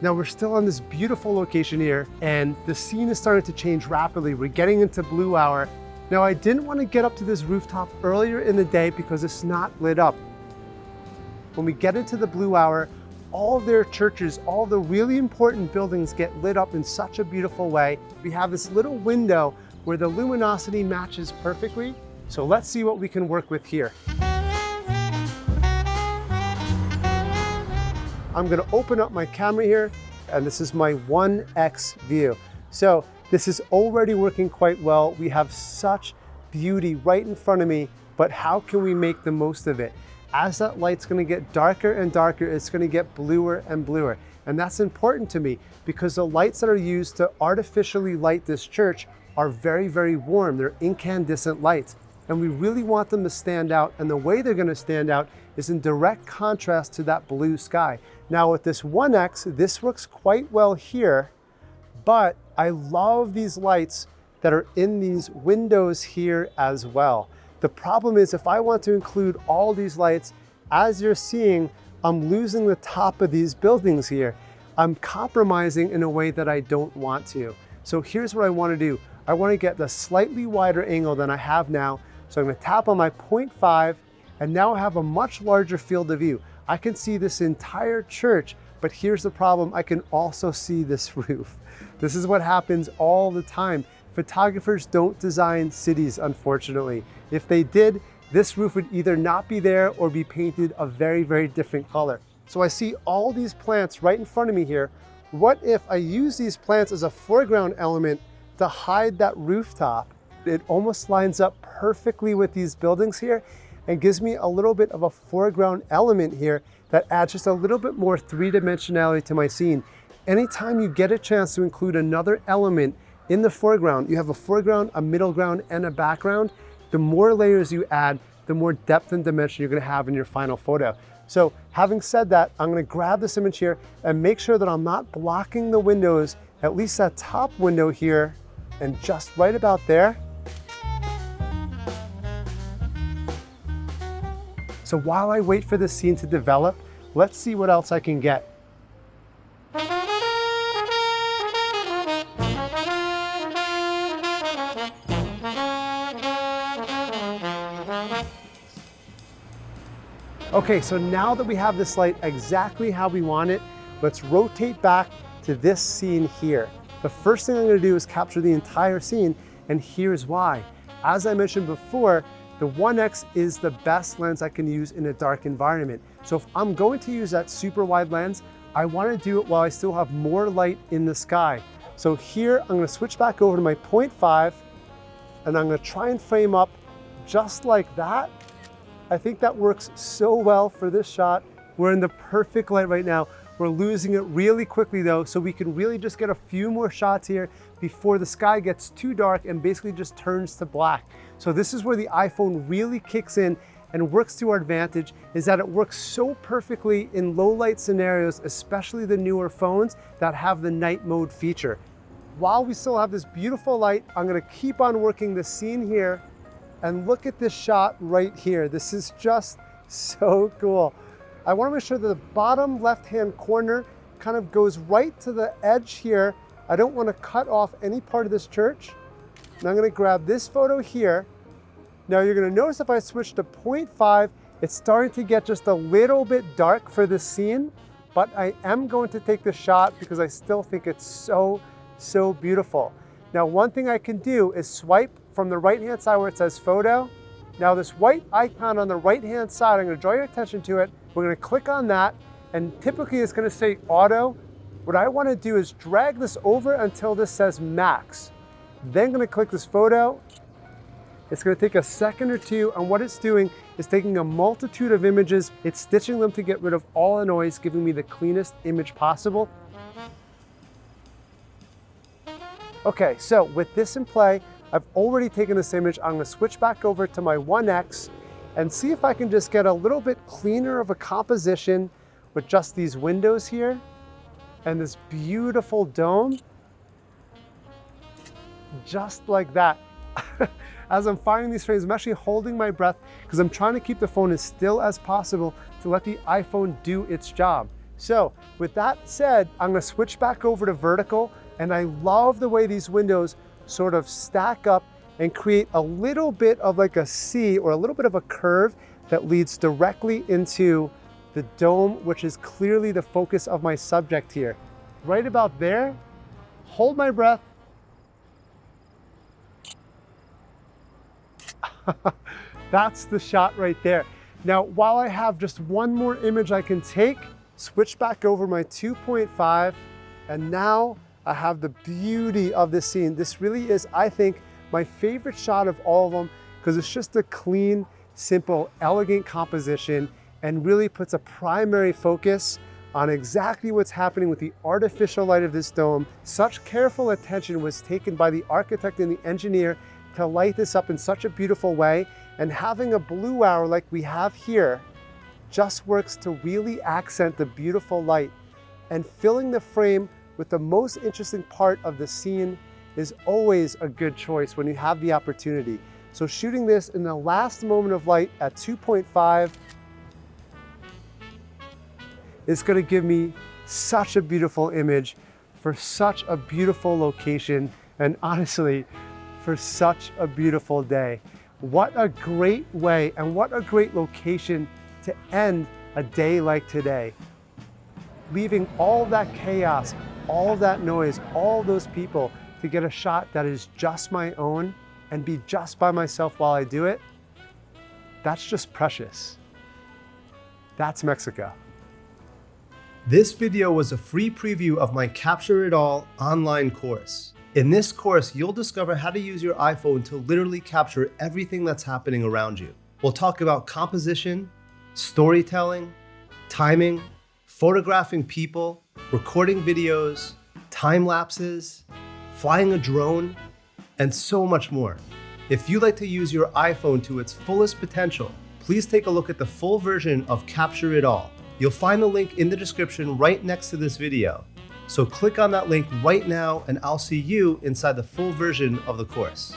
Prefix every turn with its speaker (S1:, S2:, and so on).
S1: Now we're still on this beautiful location here, and the scene is starting to change rapidly. We're getting into blue hour. Now I didn't want to get up to this rooftop earlier in the day because it's not lit up. When we get into the blue hour, all of their churches, all the really important buildings get lit up in such a beautiful way. We have this little window where the luminosity matches perfectly. So let's see what we can work with here. I'm gonna open up my camera here, and this is my 1X view. So this is already working quite well. We have such beauty right in front of me, but how can we make the most of it? As that light's gonna get darker and darker, it's gonna get bluer and bluer. And that's important to me because the lights that are used to artificially light this church are very, very warm. They're incandescent lights. And we really want them to stand out. And the way they're gonna stand out is in direct contrast to that blue sky. Now with this 1X, this works quite well here, but I love these lights that are in these windows here as well. The problem is if I want to include all these lights, as you're seeing, I'm losing the top of these buildings here. I'm compromising in a way that I don't want to. So here's what I want to do. I want to get the slightly wider angle than I have now. So I'm going to tap on my 0.5, and now I have a much larger field of view. I can see this entire church, but here's the problem. I can also see this roof. This is what happens all the time. Photographers don't design cities, unfortunately. If they did, this roof would either not be there or be painted a very, very different color. So I see all these plants right in front of me here. What if I use these plants as a foreground element to hide that rooftop? It almost lines up perfectly with these buildings here and gives me a little bit of a foreground element here that adds just a little bit more three-dimensionality to my scene. Anytime you get a chance to include another element in the foreground, you have a foreground, a middle ground, and a background, the more layers you add, the more depth and dimension you're gonna have in your final photo. So having said that, I'm gonna grab this image here and make sure that I'm not blocking the windows, at least that top window here, and just right about there. So while I wait for the scene to develop, let's see what else I can get. Okay, so now that we have this light exactly how we want it, let's rotate back to this scene here. The first thing I'm gonna do is capture the entire scene, and here's why. As I mentioned before, the 1X is the best lens I can use in a dark environment. So if I'm going to use that super wide lens, I wanna do it while I still have more light in the sky. So here, I'm gonna switch back over to my 0.5, and I'm gonna try and frame up just like that. I think that works so well for this shot. We're in the perfect light right now. We're losing it really quickly though, so we can really just get a few more shots here before the sky gets too dark and basically just turns to black. So this is where the iPhone really kicks in and works to our advantage, is that it works so perfectly in low light scenarios, especially the newer phones that have the night mode feature. While we still have this beautiful light, I'm gonna keep on working the scene here, and look at this shot right here. This is just so cool. I wanna make sure that the bottom left-hand corner kind of goes right to the edge here. I don't wanna cut off any part of this church. And I'm gonna grab this photo here. Now you're gonna notice if I switch to 0.5, it's starting to get just a little bit dark for this scene, but I am going to take the shot because I still think it's so, so beautiful. Now one thing I can do is swipe from the right-hand side where it says photo. Now this white icon on the right-hand side, I'm gonna draw your attention to it. We're gonna click on that, and typically it's gonna say auto. What I wanna do is drag this over until this says max. Then I'm gonna click this photo. It's gonna take a second or two, and what it's doing is taking a multitude of images, it's stitching them to get rid of all the noise, giving me the cleanest image possible. Okay, so with this in play, I've already taken this image. I'm gonna switch back over to my 1X and see if I can just get a little bit cleaner of a composition with just these windows here and this beautiful dome. Just like that. As I'm firing these frames, I'm actually holding my breath because I'm trying to keep the phone as still as possible to let the iPhone do its job. So with that said, I'm gonna switch back over to vertical, and I love the way these windows sort of stack up and create a little bit of like a C or a little bit of a curve that leads directly into the dome, which is clearly the focus of my subject here. Right about there, hold my breath. That's the shot right there. Now, while I have just one more image I can take, switch back over my 2.5, and now I have the beauty of this scene. This really is, I think, my favorite shot of all of them, because it's just a clean, simple, elegant composition and really puts a primary focus on exactly what's happening with the artificial light of this dome. Such careful attention was taken by the architect and the engineer to light this up in such a beautiful way, and having a blue hour like we have here just works to really accent the beautiful light. And filling the frame with the most interesting part of the scene is always a good choice when you have the opportunity. So shooting this in the last moment of light at 2.5 is gonna give me such a beautiful image for such a beautiful location, and honestly, for such a beautiful day. What a great way and what a great location to end a day like today. Leaving all that chaos, all that noise, all those people to get a shot that is just my own and be just by myself while I do it. That's just precious. That's Mexico. This video was a free preview of my Capture It All online course. In this course, you'll discover how to use your iPhone to literally capture everything that's happening around you. We'll talk about composition, storytelling, timing, photographing people, recording videos, time lapses, flying a drone, and so much more. If you'd like to use your iPhone to its fullest potential, please take a look at the full version of Capture It All. You'll find the link in the description right next to this video. So click on that link right now and I'll see you inside the full version of the course.